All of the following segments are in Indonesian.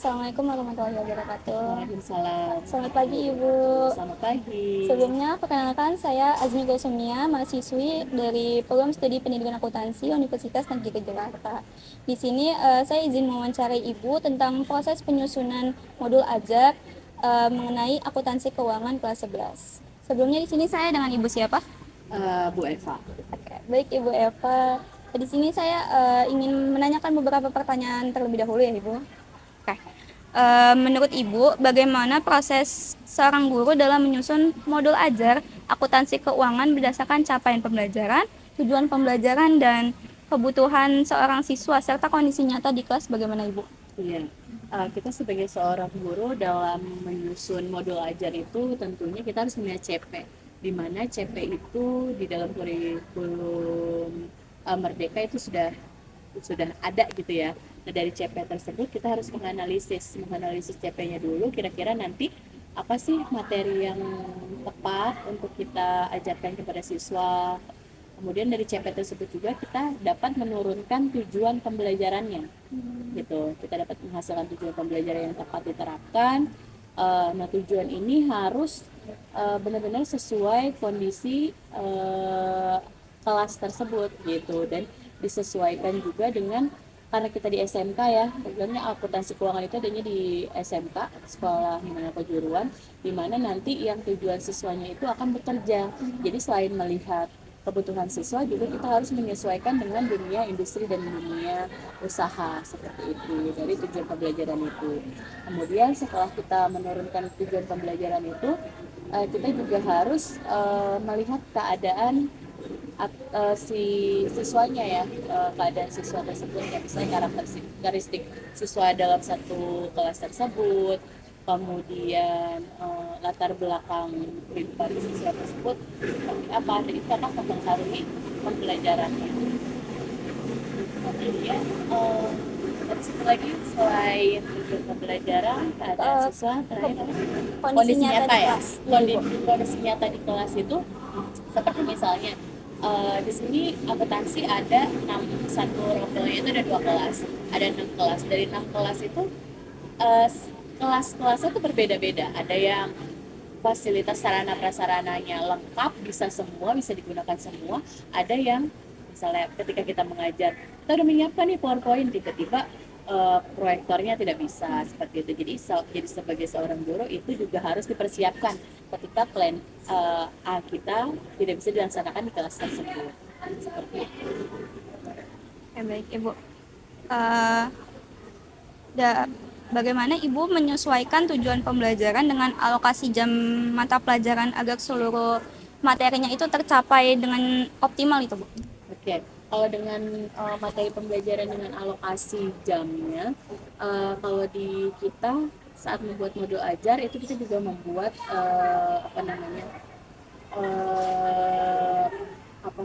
Assalamualaikum warahmatullahi wabarakatuh. Waalaikumsalam. Selamat pagi Ibu. Selamat pagi. Sebelumnya, perkenalkan saya Azmi Gosumia, mahasiswi dari Program Studi Pendidikan Akuntansi Universitas Negeri Jakarta. Di sini saya izin mewawancarai Ibu tentang proses penyusunan modul ajar mengenai akuntansi keuangan kelas 11. Sebelumnya di sini saya dengan Ibu siapa? Bu Eva. Oke, baik Ibu Eva. Di sini saya ingin menanyakan beberapa pertanyaan terlebih dahulu ya Ibu. Oke. Menurut Ibu, bagaimana proses seorang guru dalam menyusun modul ajar akuntansi keuangan berdasarkan capaian pembelajaran, tujuan pembelajaran, dan kebutuhan seorang siswa serta kondisi nyata di kelas bagaimana Ibu? Iya. Kita sebagai seorang guru dalam menyusun modul ajar itu tentunya kita harus punya CP, di mana CP itu di dalam kurikulum Merdeka itu sudah ada gitu ya. Nah, dari CP tersebut kita harus menganalisis CP-nya dulu, kira-kira nanti apa sih materi yang tepat untuk kita ajarkan kepada siswa. Kemudian dari CP tersebut juga kita dapat menurunkan tujuan pembelajarannya, gitu. Kita dapat menghasilkan tujuan pembelajaran yang tepat diterapkan. Nah, tujuan ini harus benar-benar sesuai kondisi kelas tersebut, gitu, dan disesuaikan juga dengan, karena kita di SMK ya, programnya akuntansi keuangan itu adanya di SMK, sekolah menengah kejuruan, di mana nanti yang tujuan siswanya itu akan bekerja. Jadi selain melihat kebutuhan siswa, juga kita harus menyesuaikan dengan dunia industri dan dunia usaha, seperti itu dari tujuan pembelajaran itu. Kemudian setelah kita menurunkan tujuan pembelajaran itu, kita juga harus melihat keadaan si siswanya ya, keadaan siswa tersebut ya, misalnya karakteristik siswa dalam satu kelas tersebut, kemudian latar belakang kehidupan siswa tersebut seperti apa, jadi itu akan mempengaruhi pembelajarannya. Kemudian dari situ lagi, selain tujuan pembelajaran, keadaan siswa, terakhir kondisi nyata ya, kondisi nyata di kelas itu seperti misalnya di sini akuntansi ada 6 itu ada 2 kelas, ada 6 kelas. Dari 6 kelas itu uh, kelas-kelasnya itu berbeda-beda. Ada yang fasilitas sarana prasarananya lengkap, bisa semua, bisa digunakan semua. Ada yang misalnya ketika kita mengajar, kita udah menyiapkan nih PowerPoint, tiba-tiba proyektornya tidak bisa, seperti itu. Jadi sebagai seorang guru itu juga harus dipersiapkan ketika plan A kita tidak bisa dilaksanakan di kelas tersebut, seperti itu. Ya, baik Ibu. Uh, da, Bagaimana Ibu menyesuaikan tujuan pembelajaran dengan alokasi jam mata pelajaran agar seluruh materinya itu tercapai dengan optimal itu Bu? Oke, kalau dengan materi pembelajaran dengan alokasi jamnya, kalau di kita saat membuat modul ajar itu kita juga membuat apa namanya, uh, apa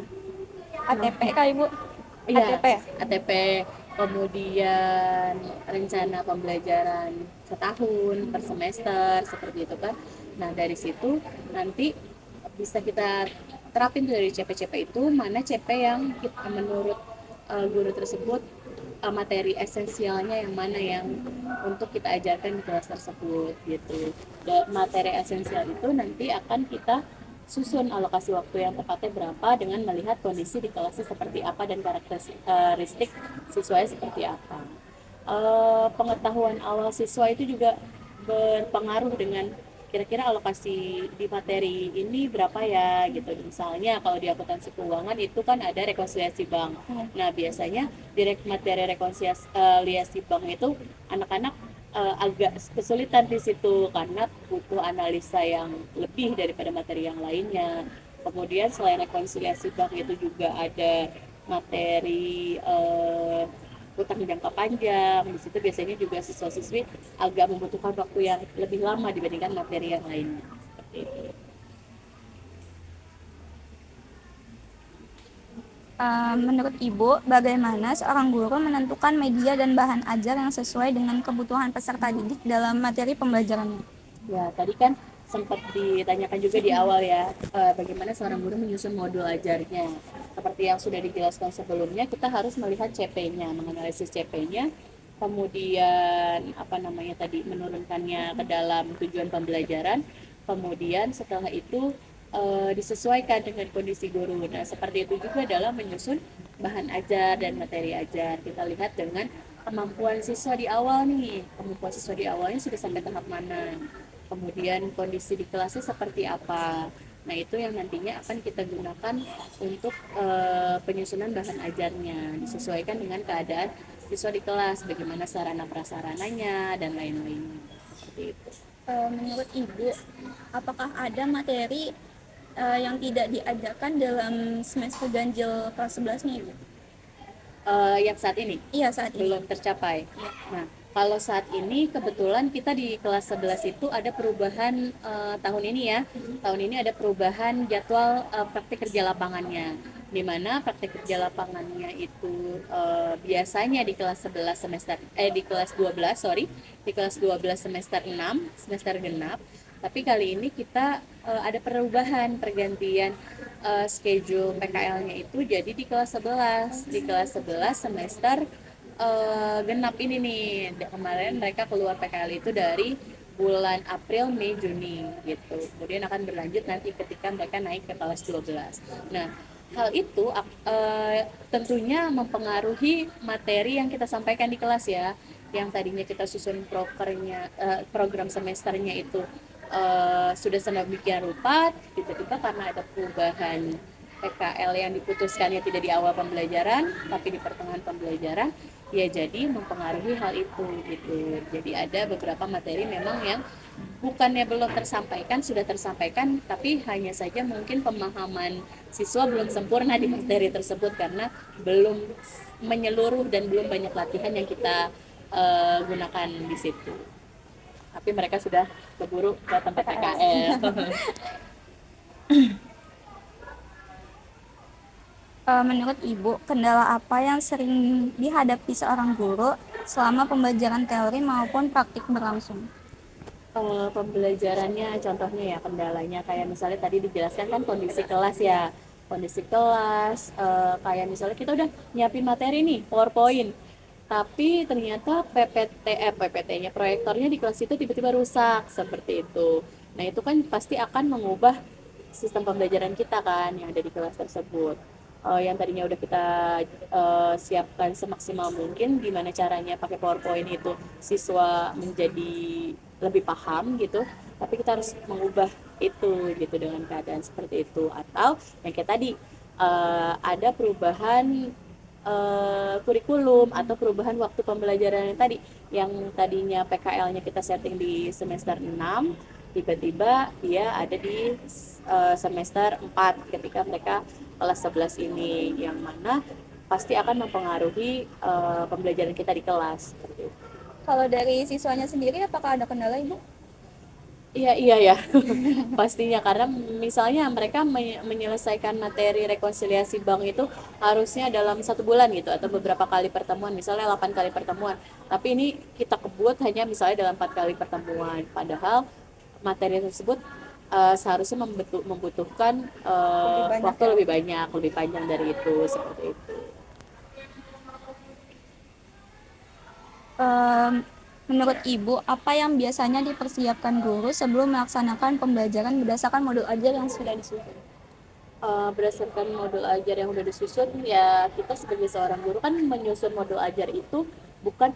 ATP kali Bu? iya, ATP ya? ATP, kemudian rencana pembelajaran setahun per semester, seperti itu kan. Nah, dari situ nanti bisa kita terapin tuh dari CP-CP itu, mana CP yang kita, menurut guru tersebut, materi esensialnya yang mana yang untuk kita ajarkan di kelas tersebut, gitu. Dan materi esensial itu nanti akan kita susun alokasi waktu yang tepatnya berapa dengan melihat kondisi di kelasnya seperti apa dan karakteristik siswanya seperti apa. Pengetahuan awal siswa itu juga berpengaruh dengan kira-kira alokasi di materi ini berapa ya, gitu. Misalnya kalau di akuntansi keuangan itu kan ada rekonsiliasi bank. Nah, biasanya di materi rekonsiliasi bank itu anak-anak agak kesulitan di situ karena butuh analisa yang lebih daripada materi yang lainnya. Kemudian selain rekonsiliasi bank itu juga ada materi utang jangka panjang. Di situ biasanya juga siswa-siswi agak membutuhkan waktu yang lebih lama dibandingkan materi yang lainnya. Seperti itu. Menurut Ibu, bagaimana seorang guru menentukan media dan bahan ajar yang sesuai dengan kebutuhan peserta didik dalam materi pembelajarannya? Ya, tadi kan sempat ditanyakan juga di awal ya, bagaimana seorang guru menyusun modul ajarnya. Seperti yang sudah dijelaskan sebelumnya, kita harus melihat CP-nya, menganalisis CP-nya, kemudian apa namanya tadi menurunkannya ke dalam tujuan pembelajaran, kemudian setelah itu disesuaikan dengan kondisi guru. Nah, seperti itu juga dalam menyusun bahan ajar dan materi ajar. Kita lihat dengan kemampuan siswa di awal nih, kemampuan siswa di awalnya sudah sampai tahap mana, kemudian kondisi di kelasnya seperti apa. Nah, itu yang nantinya akan kita gunakan untuk penyusunan bahan ajarnya, disesuaikan dengan keadaan siswa di kelas, bagaimana sarana prasarananya dan lain-lainnya. Seperti itu. Menurut Ibu, apakah ada materi yang tidak diajarkan dalam semester ganjil kelas 11 nih, Ibu? Yang saat ini Iya, saat ini. belum tercapai. Iya. Nah, kalau saat ini kebetulan kita di kelas 11 itu ada perubahan tahun ini ya. Tahun ini ada perubahan jadwal praktik kerja lapangannya. Di mana praktik kerja lapangannya itu biasanya di kelas 11 semester di kelas 12, sorry, di kelas 12 semester 6, semester genap. Tapi kali ini kita ada perubahan, pergantian schedule PKL-nya itu jadi di kelas 11. Di kelas 11 semester genap ini nih. Kemarin mereka keluar PKL itu dari bulan April, Mei, Juni gitu. Kemudian akan berlanjut nanti ketika mereka naik ke kelas 12. Nah, hal itu tentunya mempengaruhi materi yang kita sampaikan di kelas ya. Yang tadinya kita susun program semesternya itu sudah sedemikian rupa, tiba-tiba karena ada perubahan PKL yang diputuskannya tidak di awal pembelajaran, tapi di pertengahan pembelajaran, ya jadi mempengaruhi hal itu gitu. Jadi ada beberapa materi memang yang bukannya belum tersampaikan, sudah tersampaikan, tapi hanya saja mungkin pemahaman siswa belum sempurna di materi tersebut karena belum menyeluruh dan belum banyak latihan yang kita gunakan di situ. Tapi mereka sudah keburu ke tempat PKL. Menurut Ibu, kendala apa yang sering dihadapi seorang guru selama pembelajaran teori maupun praktik berlangsung? Pembelajarannya contohnya ya kendalanya kayak misalnya tadi dijelaskan kan kondisi kelas ya, kondisi kelas kayak misalnya kita udah nyiapin materi nih PowerPoint, tapi ternyata PPT-nya proyektornya di kelas itu tiba-tiba rusak seperti itu. Nah, itu kan pasti akan mengubah sistem pembelajaran kita kan yang ada di kelas tersebut. Yang tadinya udah kita siapkan semaksimal mungkin gimana caranya pakai PowerPoint itu siswa menjadi lebih paham gitu, tapi kita harus mengubah itu gitu dengan keadaan seperti itu. Atau yang kayak tadi ada perubahan kurikulum atau perubahan waktu pembelajaran yang tadi, yang tadinya PKL-nya kita setting di semester 6, tiba-tiba dia ada di semester 4 ketika mereka kelas 11 ini, yang mana pasti akan mempengaruhi pembelajaran kita di kelas seperti itu. Kalau dari siswanya sendiri, apakah ada kendala, Ibu? Iya ya, pastinya karena misalnya mereka menyelesaikan materi rekonsiliasi bank itu harusnya dalam 1 bulan gitu atau beberapa kali pertemuan, misalnya 8 kali pertemuan. Tapi ini kita kebut hanya misalnya dalam 4 kali pertemuan, padahal materi tersebut seharusnya membutuhkan waktu ya? lebih banyak, lebih panjang dari itu seperti itu. Menurut Ibu, apa yang biasanya dipersiapkan guru sebelum melaksanakan pembelajaran berdasarkan modul ajar yang sudah disusun? Berdasarkan modul ajar yang sudah disusun, ya kita sebagai seorang guru kan menyusun modul ajar itu bukan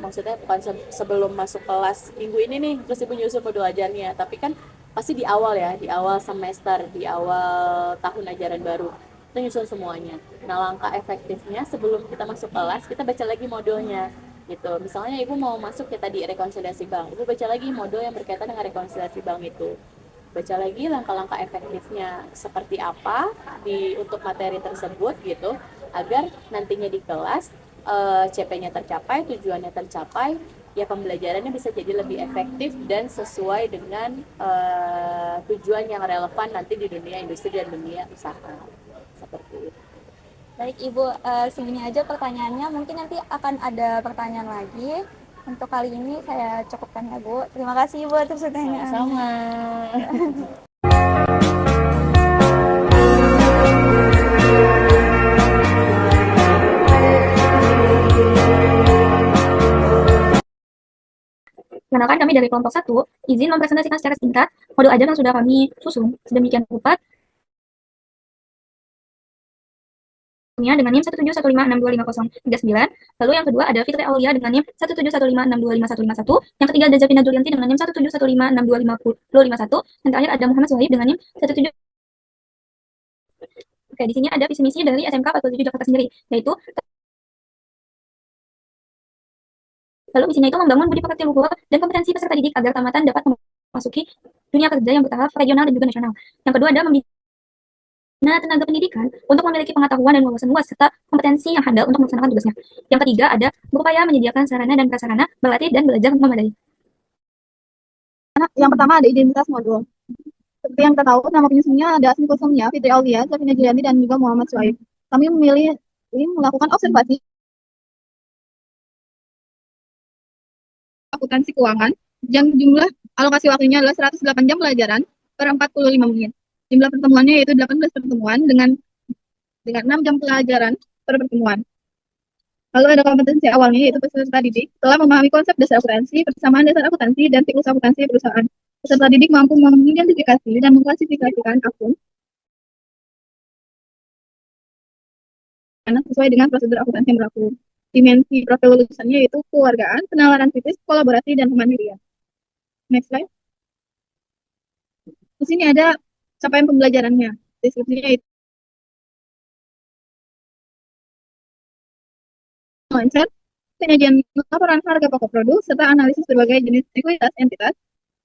maksudnya bukan sebelum masuk kelas minggu ini nih terus ibu nyusun modul ajarnya, tapi kan pasti di awal ya, di awal semester, di awal tahun ajaran baru kita nyusun semuanya. Nah, langkah efektifnya sebelum kita masuk kelas kita baca lagi modulnya gitu. Misalnya ibu mau masuk ya tadi rekonsiliasi bank, ibu baca lagi modul yang berkaitan dengan rekonsiliasi bank itu, baca lagi langkah-langkah efektifnya seperti apa untuk materi tersebut gitu, agar nantinya di kelas CP-nya tercapai, tujuannya tercapai, ya pembelajarannya bisa jadi lebih efektif dan sesuai dengan tujuan yang relevan nanti di dunia industri dan dunia usaha seperti itu. Baik Ibu, segini aja pertanyaannya. Mungkin nanti akan ada pertanyaan lagi. Untuk kali ini saya cukupkan ya Bu. Terima kasih Ibu atas pertanyaan. Sama-sama. Perkenalkan kami dari kelompok satu, izin mempresentasikan secara singkat modul ajar yang sudah kami susun sedemikian rupa dengan NIM 17156256039. Lalu yang kedua ada Fitri Aulia dengan NIM 17156255151. Yang ketiga ada Japina Julianti dengan NIM 17156256051. Dan terakhir ada Muhammad Suhaib dengan NIM 17. Oke, di sini ada visi misi dari SMK 47 Jakarta sendiri, yaitu lalu misinya itu membangun budi pekerti luhur dan kompetensi peserta didik agar tamatan dapat memasuki dunia kerja yang bertahap regional dan juga nasional. Yang kedua ada membina tenaga pendidikan untuk memiliki pengetahuan dan wawasan luas serta kompetensi yang handal untuk melaksanakan tugasnya. Yang ketiga ada berupaya menyediakan sarana dan prasarana berlatih dan belajar memadai. Yang pertama ada identitas modul. Seperti yang kita tahu, nama penyusunnya ada asli kosongnya, Fitri Aulia, Safina Jilani, dan juga Muhammad Suhaib. Kami memilih melakukan observasi akuntansi keuangan, yang jumlah alokasi waktunya adalah 108 jam pelajaran per 45 menit. Jumlah pertemuannya yaitu 18 pertemuan dengan 6 jam pelajaran per pertemuan. Lalu ada kompetensi awalnya yaitu peserta didik telah memahami konsep dasar akuntansi, persamaan dasar akuntansi, dan siklus akuntansi perusahaan. Peserta didik mampu mengidentifikasi dan mengklasifikasikan akun sesuai dengan prosedur akuntansi yang berlaku. Dimensi profil lulusannya yaitu keluargaan, penalaran kritis, kolaborasi, dan kemandirian. Next slide. Di sini ada capaian pembelajarannya. Deskripsinya itu mindset, penyajian laporan harga pokok produk, serta analisis berbagai jenis ekuitas entitas,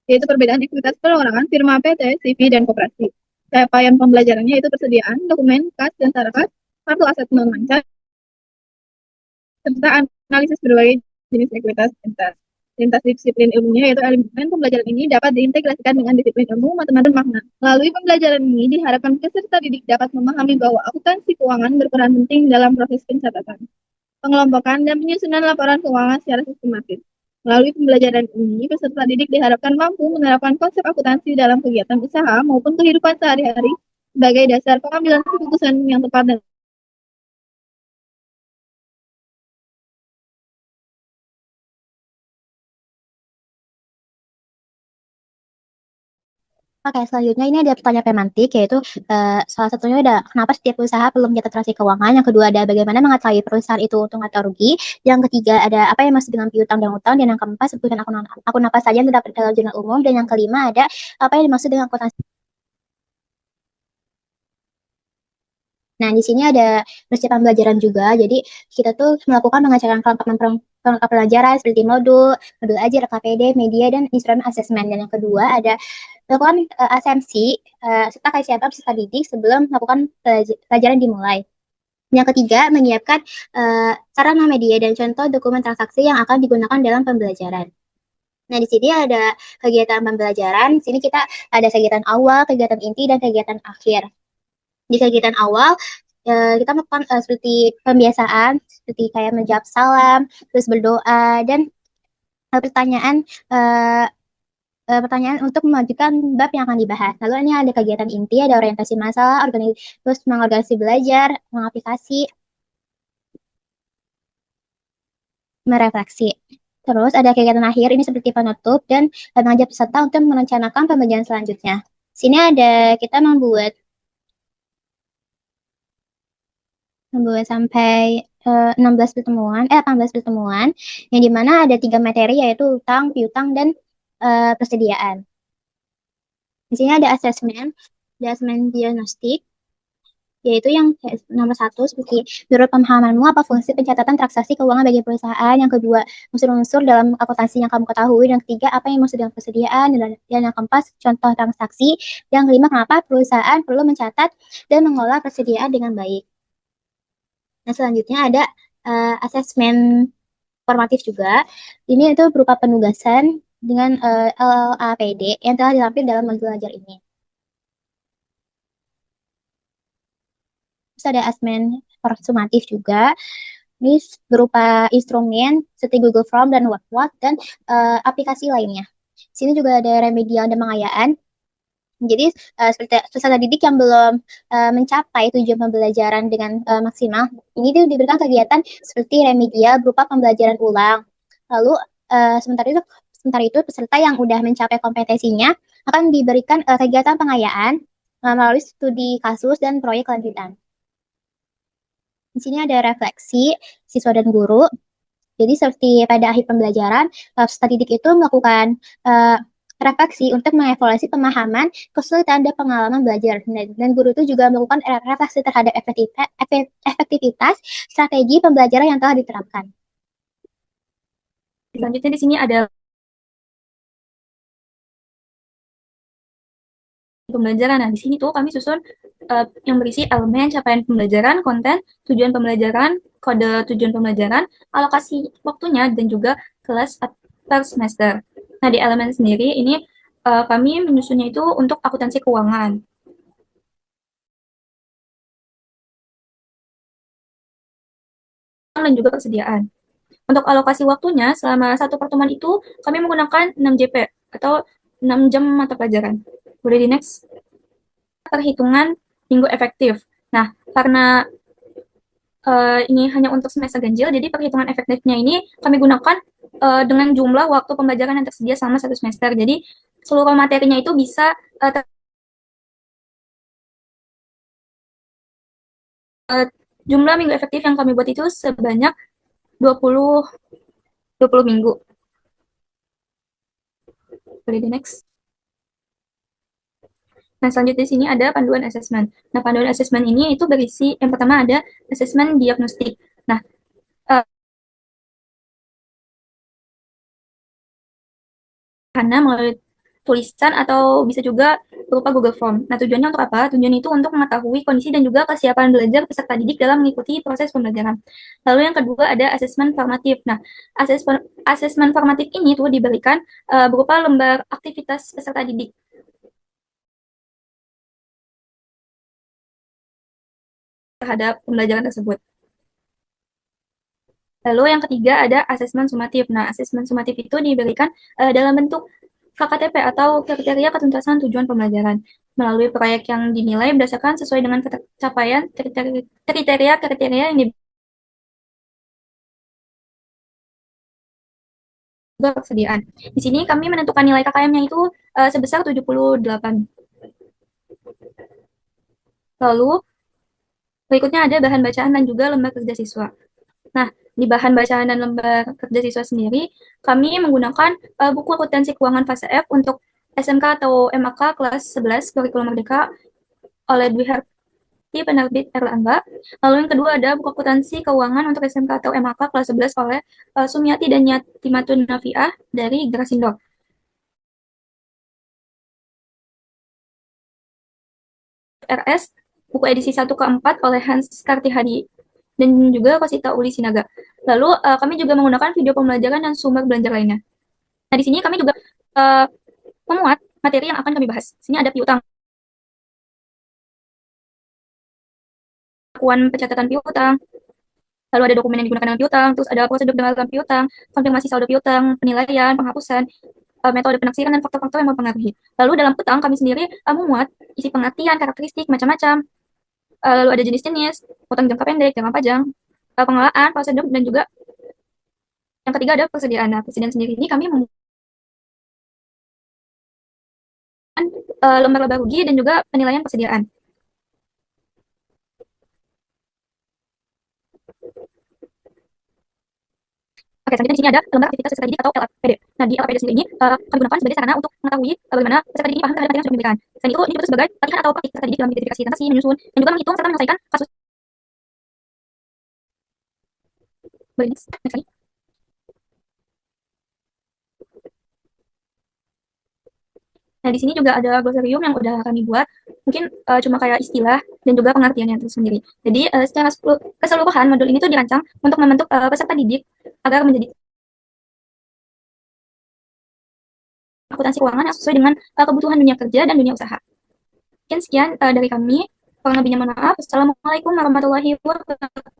yaitu perbedaan ekuitas perorangan, firma, PT, CV, dan koperasi. Capaian pembelajarannya itu persediaan, dokumen, kas, dan sarakas, kartu aset non mancat, serta analisis berbagai jenis ekuitas entitas. Lintas disiplin ilmunya yaitu elemen pembelajaran ini dapat diintegrasikan dengan disiplin ilmu, matematika, dan makna. Melalui pembelajaran ini diharapkan peserta didik dapat memahami bahwa akuntansi keuangan berperan penting dalam proses pencatatan, pengelompokan, dan penyusunan laporan keuangan secara sistematis. Melalui pembelajaran ini, peserta didik diharapkan mampu menerapkan konsep akuntansi dalam kegiatan usaha maupun kehidupan sehari-hari sebagai dasar pengambilan keputusan yang tepat dan Oke, selanjutnya ini ada pertanyaan pemantik, yaitu salah satunya ada kenapa setiap usaha perlu mencatat transaksi keuangan. Yang kedua ada bagaimana mengetahui perusahaan itu untung atau rugi. Yang ketiga ada apa yang masuk dengan piutang dan utang. Dan yang keempat sebutkan akun apa saja yang terdapat dalam jurnal umum. Dan yang kelima ada apa yang dimaksud dengan akuntansi. Nah, di sini ada persiapan pembelajaran juga. Jadi, kita tuh melakukan pengecekan pelengkap pelajaran seperti modul ajar, KPD, media, dan instrumen asesmen. Dan yang kedua ada melakukan asemsi serta kesiapan peserta didik sebelum melakukan pelajaran dimulai. Yang ketiga, menyiapkan sarana media dan contoh dokumen transaksi yang akan digunakan dalam pembelajaran. Nah, di sini ada kegiatan pembelajaran. Di sini kita ada kegiatan awal, kegiatan inti, dan kegiatan akhir. Di kegiatan awal, kita melakukan seperti pembiasaan, seperti kayak menjawab salam, terus berdoa, dan pertanyaan pertanyaan untuk memajukan bab yang akan dibahas. Lalu ini ada kegiatan inti, ada orientasi masalah, terus mengorganisasi belajar, mengaplikasi, merefleksi. Terus ada kegiatan akhir, ini seperti penutup, dan mengajak peserta untuk merencanakan pembelajaran selanjutnya. Sini ada kita membuat sampai 16 pertemuan, 18 pertemuan, yang dimana ada 3 materi yaitu utang, piutang, dan persediaan. Di sini ada asesmen diagnostik, yaitu yang nomor 1 seperti menurut pemahamanmu apa fungsi pencatatan transaksi keuangan bagi perusahaan. Yang kedua, unsur-unsur dalam akuntansi yang kamu ketahui. Yang ketiga, apa yang maksud dengan persediaan. Dan yang keempat, contoh transaksi. Yang kelima, kenapa perusahaan perlu mencatat dan mengolah persediaan dengan baik. Nah, selanjutnya ada asesmen formatif juga. Ini itu berupa penugasan dengan LLAPD yang telah dilampir dalam modul ajar ini. Terus ada asesmen formatif juga. Ini berupa instrumen seperti Google Form dan What dan aplikasi lainnya. Di sini juga ada remedial dan pengayaan. Jadi seperti peserta didik yang belum mencapai tujuan pembelajaran dengan maksimal, ini tuh diberikan kegiatan seperti remedial berupa pembelajaran ulang. Lalu sementara itu Sementara itu, peserta yang udah mencapai kompetensinya akan diberikan kegiatan pengayaan melalui studi kasus dan proyek lanjutan. Di sini ada refleksi siswa dan guru. Jadi seperti pada akhir pembelajaran, peserta didik itu melakukan refleksi untuk mengevaluasi pemahaman, kesulitan, dan pengalaman belajar. Dan guru itu juga melakukan refleksi terhadap efektivitas strategi pembelajaran yang telah diterapkan. Selanjutnya di sini ada pembelajaran. Nah, di sini tuh kami susun yang berisi elemen capaian pembelajaran, konten, tujuan pembelajaran, kode tujuan pembelajaran, alokasi waktunya, dan juga kelas per semester. Nah, di elemen sendiri ini kami menyusunnya itu untuk akuntansi keuangan. Dan juga persediaan. Untuk alokasi waktunya, selama satu pertemuan itu, kami menggunakan 6 JP atau 6 jam mata pelajaran. Boleh di next. Perhitungan minggu efektif. Nah, karena ini hanya untuk semester ganjil, jadi perhitungan efektifnya ini kami gunakan dengan jumlah waktu pembelajaran yang tersedia selama satu semester. Jadi, seluruh materinya itu bisa jumlah minggu efektif yang kami buat itu sebanyak 20 minggu. Boleh di next. Nah, selanjutnya di sini ada panduan asesmen. Nah, panduan asesmen ini itu berisi, yang pertama ada asesmen diagnostik. Nah, karena melalui tulisan atau bisa juga berupa Google Form. Nah, tujuannya untuk apa? Tujuan itu untuk mengetahui kondisi dan juga kesiapan belajar peserta didik dalam mengikuti proses pembelajaran. Lalu yang kedua ada asesmen formatif. Nah, asesmen formatif ini tuh diberikan berupa lembar aktivitas peserta didik. Terhadap pembelajaran tersebut. Lalu yang ketiga ada asesmen sumatif. Nah, asesmen sumatif itu diberikan dalam bentuk KKTP atau kriteria ketuntasan tujuan pembelajaran melalui proyek yang dinilai berdasarkan sesuai dengan capaian kriteria yang persediaan. Di sini kami menentukan nilai KKM-nya itu sebesar 78. Lalu berikutnya ada bahan bacaan dan juga lembar kerja siswa. Nah, di bahan bacaan dan lembar kerja siswa sendiri, kami menggunakan buku akuntansi keuangan fase F untuk SMK atau MAK kelas 11 kurikulum merdeka oleh Dwi Harti penerbit Erlangga. Lalu yang kedua ada buku akuntansi keuangan untuk SMK atau MAK kelas 11 oleh Sumiati dan Yatimatun Nafiah dari Grasindo. RS buku edisi 1 ke 4 oleh Hans Kartihadi dan juga Kosita Uli Sinaga. Lalu kami juga menggunakan video pembelajaran dan sumber belajar lainnya. Nah, di sini kami juga memuat materi yang akan kami bahas. Di sini ada piutang, pengakuan pencatatan piutang, lalu ada dokumen yang digunakan dalam piutang, terus ada prosedur dalam piutang, konfirmasi saldo piutang, penilaian, penghapusan, metode penaksiran, dan faktor-faktor yang mempengaruhi. Lalu dalam piutang kami sendiri memuat isi pengertian, karakteristik, macam-macam. Lalu ada jenis-jenis, utang jangka pendek, jangka panjang, pengelolaan, prosedur, dan juga yang ketiga ada persediaan. Nah, persediaan sendiri ini kami lembar-lembar rugi dan juga penilaian persediaan. Oke, selanjutnya di sini ada lembar aktivitas peserta didik atau LAPD. Nah, di LAPD sendiri ini kami gunakan sebagai sarana untuk mengetahui bagaimana peserta didik paham terhadap materi yang sudah diberikan. Selain itu, ini juga sebagai latihan atau praktik peserta didik dalam identifikasi transaksi, menyusun, dan juga menghitung serta menyelesaikan kasus. Boleh next lagi. Nah, di sini juga ada glosarium yang udah kami buat, mungkin cuma kayak istilah dan juga pengertiannya tersendiri. Jadi, secara keseluruhan modul ini tuh dirancang untuk membentuk peserta didik agar menjadi akuntansi keuangan yang sesuai dengan kebutuhan dunia kerja dan dunia usaha. Mungkin sekian dari kami. Kurang lebihnya mohon maaf. Assalamualaikum warahmatullahi wabarakatuh.